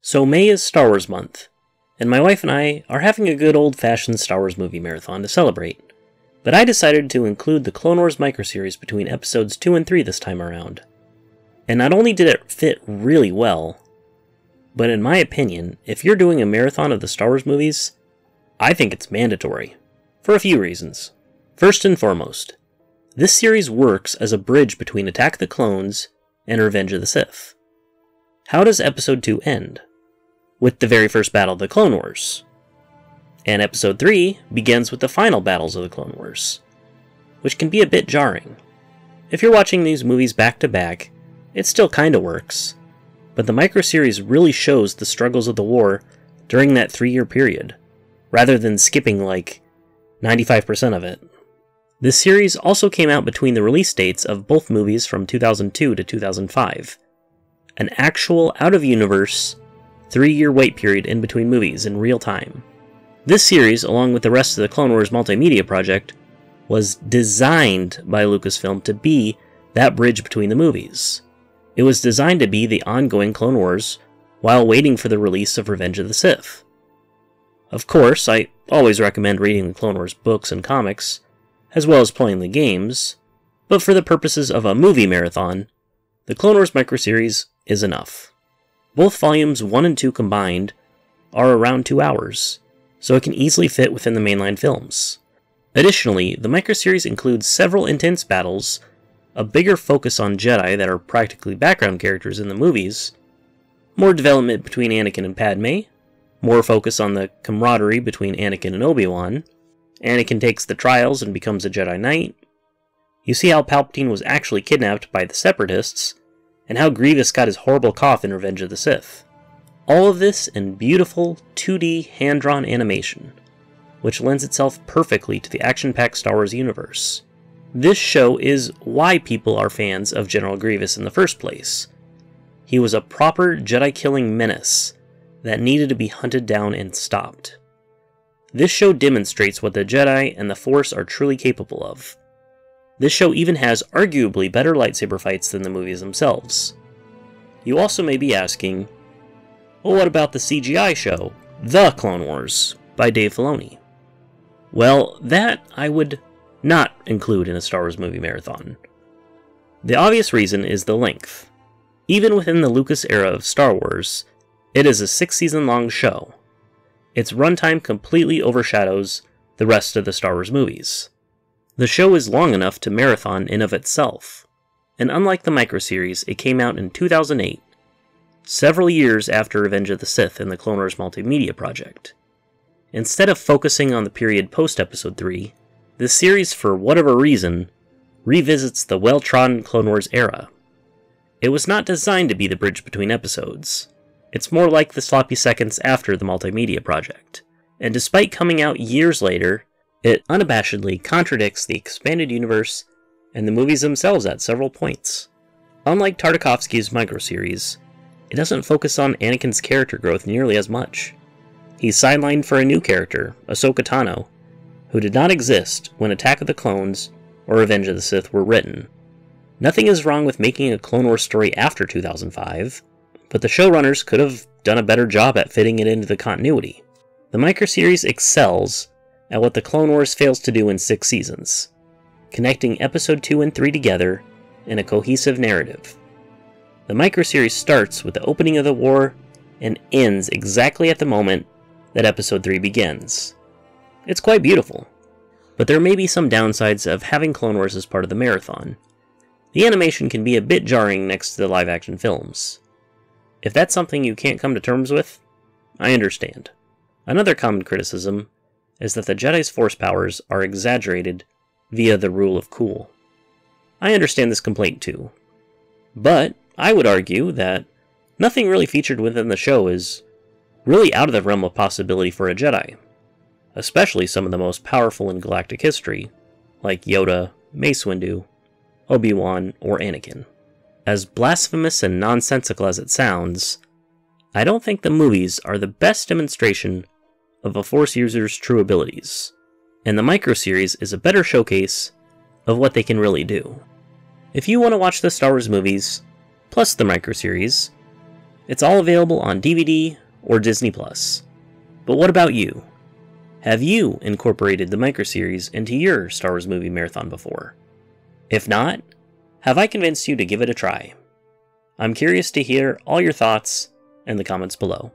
So May is Star Wars month, and my wife and I are having a good old-fashioned Star Wars movie marathon to celebrate. But I decided to include the Clone Wars microseries between episodes 2 and 3 this time around. And not only did it fit really well, but in my opinion, if you're doing a marathon of the Star Wars movies, I think it's mandatory. For a few reasons. First and foremost, this series works as a bridge between Attack of the Clones and Revenge of the Sith. How does Episode 2 end? With the very first battle of the Clone Wars. And Episode 3 begins with the final battles of the Clone Wars, which can be a bit jarring. If you're watching these movies back to back, it still kinda works, but the microseries really shows the struggles of the war during that 3-year period, rather than skipping like 95% of it. This series also came out between the release dates of both movies from 2002 to 2005, an actual out-of-universe 3-year wait period in between movies in real time. This series, along with the rest of the Clone Wars multimedia project, was designed by Lucasfilm to be that bridge between the movies. It was designed to be the ongoing Clone Wars while waiting for the release of Revenge of the Sith. Of course, I always recommend reading the Clone Wars books and comics, as well as playing the games, but for the purposes of a movie marathon, the Clone Wars microseries is enough. Both volumes 1 and 2 combined are around 2 hours, so it can easily fit within the mainline films. Additionally, the microseries includes several intense battles, a bigger focus on Jedi that are practically background characters in the movies, more development between Anakin and Padme, more focus on the camaraderie between Anakin and Obi-Wan, Anakin takes the trials and becomes a Jedi Knight, you see how Palpatine was actually kidnapped by the Separatists, and how Grievous got his horrible cough in Revenge of the Sith. All of this in beautiful 2D hand-drawn animation, which lends itself perfectly to the action-packed Star Wars universe. This show is why people are fans of General Grievous in the first place. He was a proper Jedi-killing menace that needed to be hunted down and stopped. This show demonstrates what the Jedi and the Force are truly capable of. This show even has arguably better lightsaber fights than the movies themselves. You also may be asking, well, what about the CGI show, The Clone Wars, by Dave Filoni? Well, that I would not include in a Star Wars movie marathon. The obvious reason is the length. Even within the Lucas era of Star Wars, it is a 6-season-long show. Its runtime completely overshadows the rest of the Star Wars movies. The show is long enough to marathon in of itself, and unlike the microseries, it came out in 2008, several years after Revenge of the Sith and the Clone Wars multimedia project. Instead of focusing on the period post-Episode 3, this series, for whatever reason, revisits the well-trodden Clone Wars era. It was not designed to be the bridge between episodes. It's more like the sloppy seconds after the multimedia project, and despite coming out years later, it unabashedly contradicts the expanded universe and the movies themselves at several points. Unlike Tartakovsky's microseries, it doesn't focus on Anakin's character growth nearly as much. He's sidelined for a new character, Ahsoka Tano, who did not exist when Attack of the Clones or Revenge of the Sith were written. Nothing is wrong with making a Clone Wars story after 2005, but the showrunners could have done a better job at fitting it into the continuity. The microseries excels at what the Clone Wars fails to do in 6 seasons, connecting Episode 2 and 3 together in a cohesive narrative. The microseries starts with the opening of the war and ends exactly at the moment that Episode 3 begins. It's quite beautiful, but there may be some downsides of having Clone Wars as part of the marathon. The animation can be a bit jarring next to the live-action films. If that's something you can't come to terms with, I understand. Another common criticism is that the Jedi's force powers are exaggerated via the rule of cool. I understand this complaint too, but I would argue that nothing really featured within the show is really out of the realm of possibility for a Jedi, especially some of the most powerful in galactic history, like Yoda, Mace Windu, Obi-Wan, or Anakin. As blasphemous and nonsensical as it sounds, I don't think the movies are the best demonstration of a Force user's true abilities, and the microseries is a better showcase of what they can really do. If you want to watch the Star Wars movies, plus the microseries, It's all available on DVD or Disney+. But what about you? Have you incorporated the microseries into your Star Wars movie marathon before? If not, have I convinced you to give it a try? I'm curious to hear all your thoughts in the comments below.